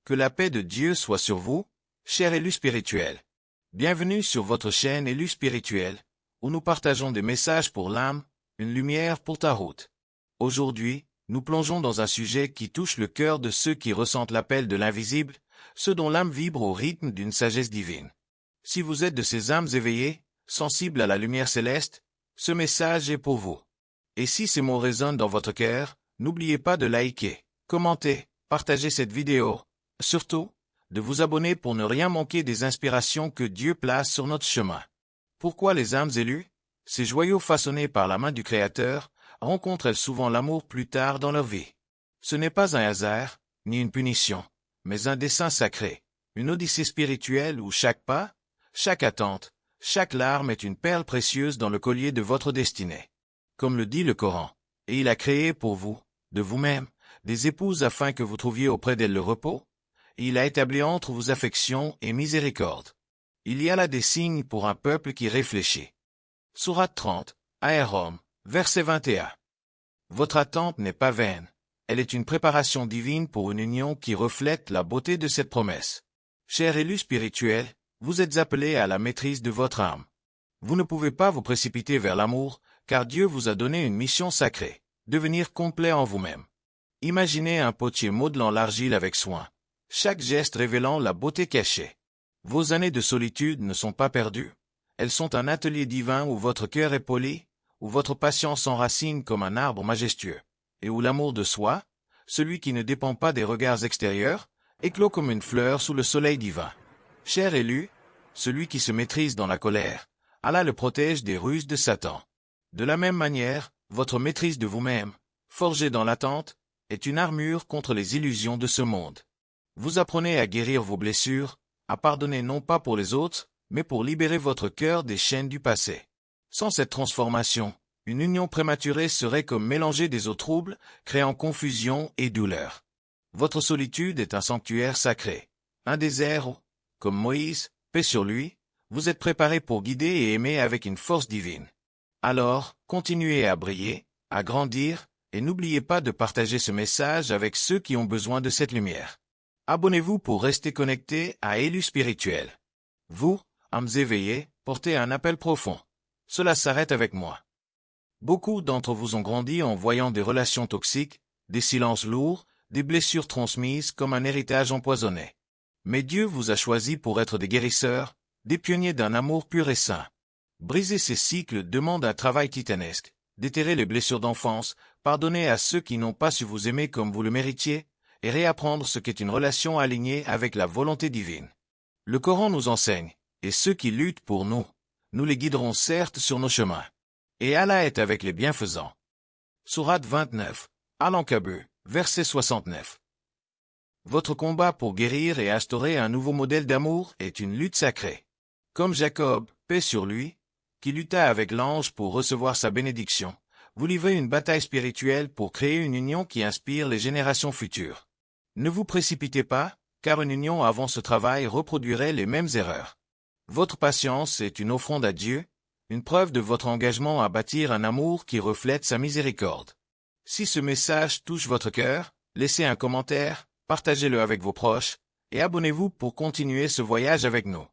Que la paix de Dieu soit sur vous, chers élus spirituels. Bienvenue sur votre chaîne Élus spirituels, où nous partageons des messages pour l'âme, une lumière pour ta route. Aujourd'hui, nous plongeons dans un sujet qui touche le cœur de ceux qui ressentent l'appel de l'invisible, ceux dont l'âme vibre au rythme d'une sagesse divine. Si vous êtes de ces âmes éveillées, sensibles à la lumière céleste, ce message est pour vous. Et si ces mots résonnent dans votre cœur, n'oubliez pas de liker, commenter, partager cette vidéo. Surtout, de vous abonner pour ne rien manquer des inspirations que Dieu place sur notre chemin. Pourquoi les âmes élues, ces joyaux façonnés par la main du Créateur, rencontrent-elles souvent l'amour plus tard dans leur vie? Ce n'est pas un hasard, ni une punition, mais un dessein sacré, une odyssée spirituelle où chaque pas, chaque attente, chaque larme est une perle précieuse dans le collier de votre destinée. Comme le dit le Coran, et il a créé pour vous, de vous-même, des épouses afin que vous trouviez auprès d'elles le repos, et il a établi entre vous affection et miséricorde. Il y a là des signes pour un peuple qui réfléchit. Sourate 30, Aérom, verset 21. Votre attente n'est pas vaine. Elle est une préparation divine pour une union qui reflète la beauté de cette promesse. Chers élus spirituels, vous êtes appelés à la maîtrise de votre âme. Vous ne pouvez pas vous précipiter vers l'amour, car Dieu vous a donné une mission sacrée, devenir complet en vous-même. Imaginez un potier modelant l'argile avec soin, chaque geste révélant la beauté cachée. Vos années de solitude ne sont pas perdues. Elles sont un atelier divin où votre cœur est poli, où votre patience s'enracine comme un arbre majestueux, et où l'amour de soi, celui qui ne dépend pas des regards extérieurs, éclot comme une fleur sous le soleil divin. Cher élu, celui qui se maîtrise dans la colère, Allah le protège des ruses de Satan. De la même manière, votre maîtrise de vous-même, forgée dans l'attente, est une armure contre les illusions de ce monde. Vous apprenez à guérir vos blessures, à pardonner non pas pour les autres, mais pour libérer votre cœur des chaînes du passé. Sans cette transformation, une union prématurée serait comme mélanger des eaux troubles, créant confusion et douleur. Votre solitude est un sanctuaire sacré, un désert où, comme Moïse, paix sur lui, vous êtes préparé pour guider et aimer avec une force divine. Alors, continuez à briller, à grandir, et n'oubliez pas de partager ce message avec ceux qui ont besoin de cette lumière. Abonnez-vous pour rester connecté à Élus spirituels. Vous, âmes éveillées, portez un appel profond. Cela s'arrête avec moi. Beaucoup d'entre vous ont grandi en voyant des relations toxiques, des silences lourds, des blessures transmises comme un héritage empoisonné. Mais Dieu vous a choisi pour être des guérisseurs, des pionniers d'un amour pur et saint. Briser ces cycles demande un travail titanesque, déterrer les blessures d'enfance, pardonner à ceux qui n'ont pas su vous aimer comme vous le méritiez, et réapprendre ce qu'est une relation alignée avec la volonté divine. Le Coran nous enseigne, et ceux qui luttent pour nous, nous les guiderons certes sur nos chemins. Et Allah est avec les bienfaisants. Sourate 29, Al-Ankabut, verset 69. Votre combat pour guérir et instaurer un nouveau modèle d'amour est une lutte sacrée. Comme Jacob, paix sur lui, qui lutta avec l'ange pour recevoir sa bénédiction, vous livrez une bataille spirituelle pour créer une union qui inspire les générations futures. Ne vous précipitez pas, car une union avant ce travail reproduirait les mêmes erreurs. Votre patience est une offrande à Dieu, une preuve de votre engagement à bâtir un amour qui reflète sa miséricorde. Si ce message touche votre cœur, laissez un commentaire, partagez-le avec vos proches, et abonnez-vous pour continuer ce voyage avec nous.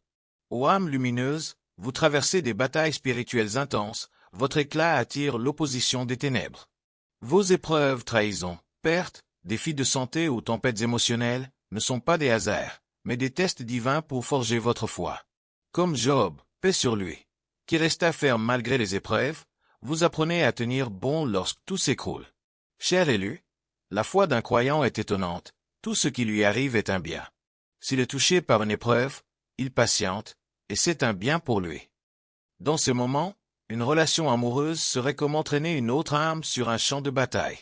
Ô âme lumineuse, vous traversez des batailles spirituelles intenses, votre éclat attire l'opposition des ténèbres. Vos épreuves, trahisons, pertes, défis de santé ou tempêtes émotionnelles, ne sont pas des hasards, mais des tests divins pour forger votre foi. Comme Job, paix sur lui, qui resta ferme malgré les épreuves, vous apprenez à tenir bon lorsque tout s'écroule. Cher élu, la foi d'un croyant est étonnante, tout ce qui lui arrive est un bien. S'il est touché par une épreuve, il patiente, et c'est un bien pour lui. Dans ce moment, une relation amoureuse serait comme entraîner une autre âme sur un champ de bataille.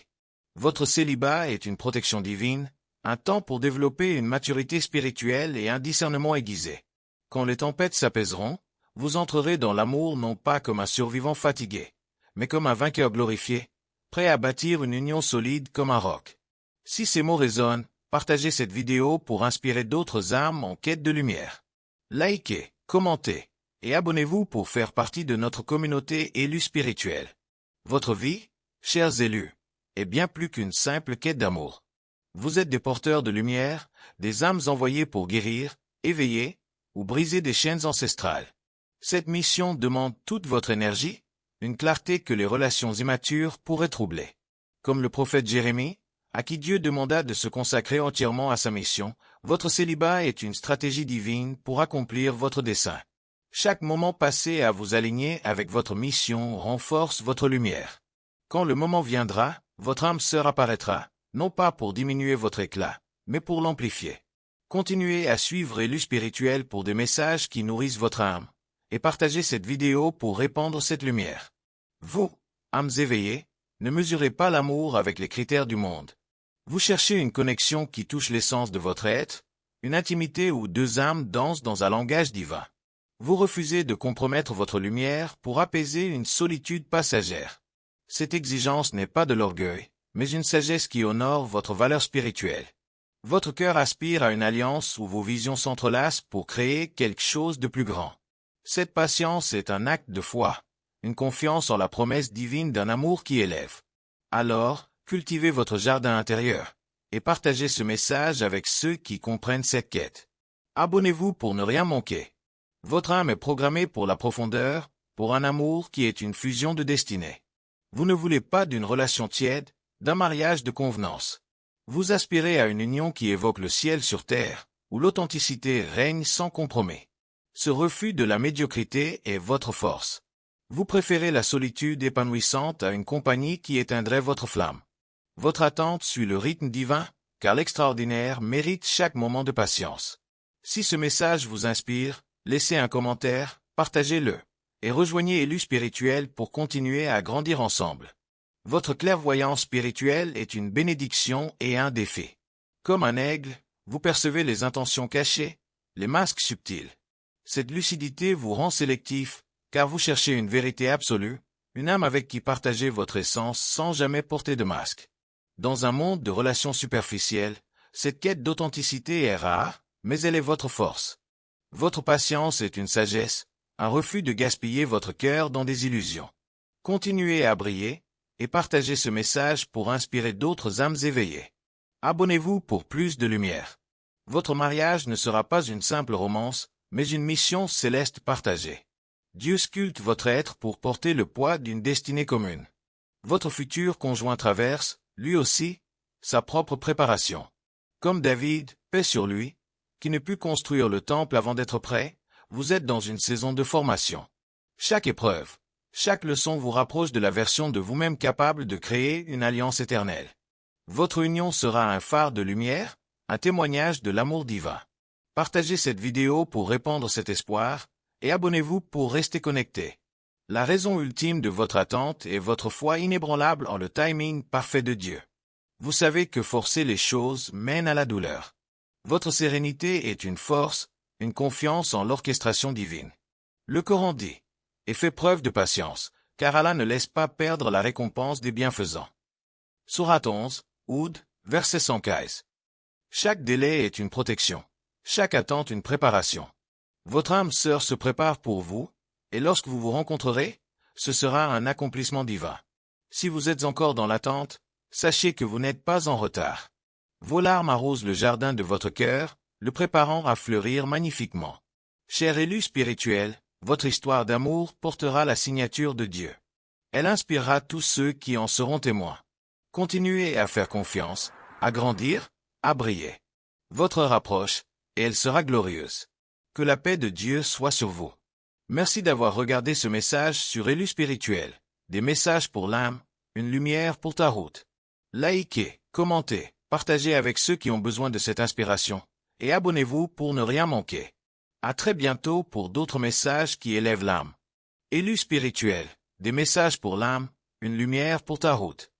Votre célibat est une protection divine, un temps pour développer une maturité spirituelle et un discernement aiguisé. Quand les tempêtes s'apaiseront, vous entrerez dans l'amour non pas comme un survivant fatigué, mais comme un vainqueur glorifié, prêt à bâtir une union solide comme un roc. Si ces mots résonnent, partagez cette vidéo pour inspirer d'autres âmes en quête de lumière. Likez, commentez et abonnez-vous pour faire partie de notre communauté élue spirituelle. Votre vie, chers élus, est bien plus qu'une simple quête d'amour. Vous êtes des porteurs de lumière, des âmes envoyées pour guérir, éveiller, ou briser des chaînes ancestrales. Cette mission demande toute votre énergie, une clarté que les relations immatures pourraient troubler. Comme le prophète Jérémie, à qui Dieu demanda de se consacrer entièrement à sa mission, votre célibat est une stratégie divine pour accomplir votre dessein. Chaque moment passé à vous aligner avec votre mission renforce votre lumière. Quand le moment viendra, votre âme sœur apparaîtra, non pas pour diminuer votre éclat, mais pour l'amplifier. Continuez à suivre Élu Spirituel pour des messages qui nourrissent votre âme, et partagez cette vidéo pour répandre cette lumière. Vous, âmes éveillées, ne mesurez pas l'amour avec les critères du monde. Vous cherchez une connexion qui touche l'essence de votre être, une intimité où deux âmes dansent dans un langage divin. Vous refusez de compromettre votre lumière pour apaiser une solitude passagère. Cette exigence n'est pas de l'orgueil, mais une sagesse qui honore votre valeur spirituelle. Votre cœur aspire à une alliance où vos visions s'entrelacent pour créer quelque chose de plus grand. Cette patience est un acte de foi, une confiance en la promesse divine d'un amour qui élève. Alors, cultivez votre jardin intérieur, et partagez ce message avec ceux qui comprennent cette quête. Abonnez-vous pour ne rien manquer. Votre âme est programmée pour la profondeur, pour un amour qui est une fusion de destinée. Vous ne voulez pas d'une relation tiède, d'un mariage de convenance. Vous aspirez à une union qui évoque le ciel sur terre, où l'authenticité règne sans compromis. Ce refus de la médiocrité est votre force. Vous préférez la solitude épanouissante à une compagnie qui éteindrait votre flamme. Votre attente suit le rythme divin, car l'extraordinaire mérite chaque moment de patience. Si ce message vous inspire, laissez un commentaire, partagez-le, et rejoignez Élu Spirituel pour continuer à grandir ensemble. Votre clairvoyance spirituelle est une bénédiction et un défi. Comme un aigle, vous percevez les intentions cachées, les masques subtils. Cette lucidité vous rend sélectif, car vous cherchez une vérité absolue, une âme avec qui partager votre essence sans jamais porter de masque. Dans un monde de relations superficielles, cette quête d'authenticité est rare, mais elle est votre force. Votre patience est une sagesse, un refus de gaspiller votre cœur dans des illusions. Continuez à briller, et partagez ce message pour inspirer d'autres âmes éveillées. Abonnez-vous pour plus de lumière. Votre mariage ne sera pas une simple romance, mais une mission céleste partagée. Dieu sculpte votre être pour porter le poids d'une destinée commune. Votre futur conjoint traverse, lui aussi, sa propre préparation. Comme David, paix sur lui, qui ne put construire le temple avant d'être prêt, vous êtes dans une saison de formation. Chaque épreuve, chaque leçon vous rapproche de la version de vous-même capable de créer une alliance éternelle. Votre union sera un phare de lumière, un témoignage de l'amour divin. Partagez cette vidéo pour répandre cet espoir, et abonnez-vous pour rester connecté. La raison ultime de votre attente est votre foi inébranlable en le timing parfait de Dieu. Vous savez que forcer les choses mène à la douleur. Votre sérénité est une force, une confiance en l'orchestration divine. Le Coran dit, et fait preuve de patience, car Allah ne laisse pas perdre la récompense des bienfaisants. Sourate 11, Hud, verset 115. Chaque délai est une protection, chaque attente une préparation. Votre âme sœur se prépare pour vous, et lorsque vous vous rencontrerez, ce sera un accomplissement divin. Si vous êtes encore dans l'attente, sachez que vous n'êtes pas en retard. Vos larmes arrosent le jardin de votre cœur, le préparant à fleurir magnifiquement. Cher élu spirituel, votre histoire d'amour portera la signature de Dieu. Elle inspirera tous ceux qui en seront témoins. Continuez à faire confiance, à grandir, à briller. Votre heure approche, et elle sera glorieuse. Que la paix de Dieu soit sur vous. Merci d'avoir regardé ce message sur Élu Spirituel. Des messages pour l'âme, une lumière pour ta route. Likez, commentez, partagez avec ceux qui ont besoin de cette inspiration, et abonnez-vous pour ne rien manquer. À très bientôt pour d'autres messages qui élèvent l'âme. Élu Spirituel, des messages pour l'âme, une lumière pour ta route.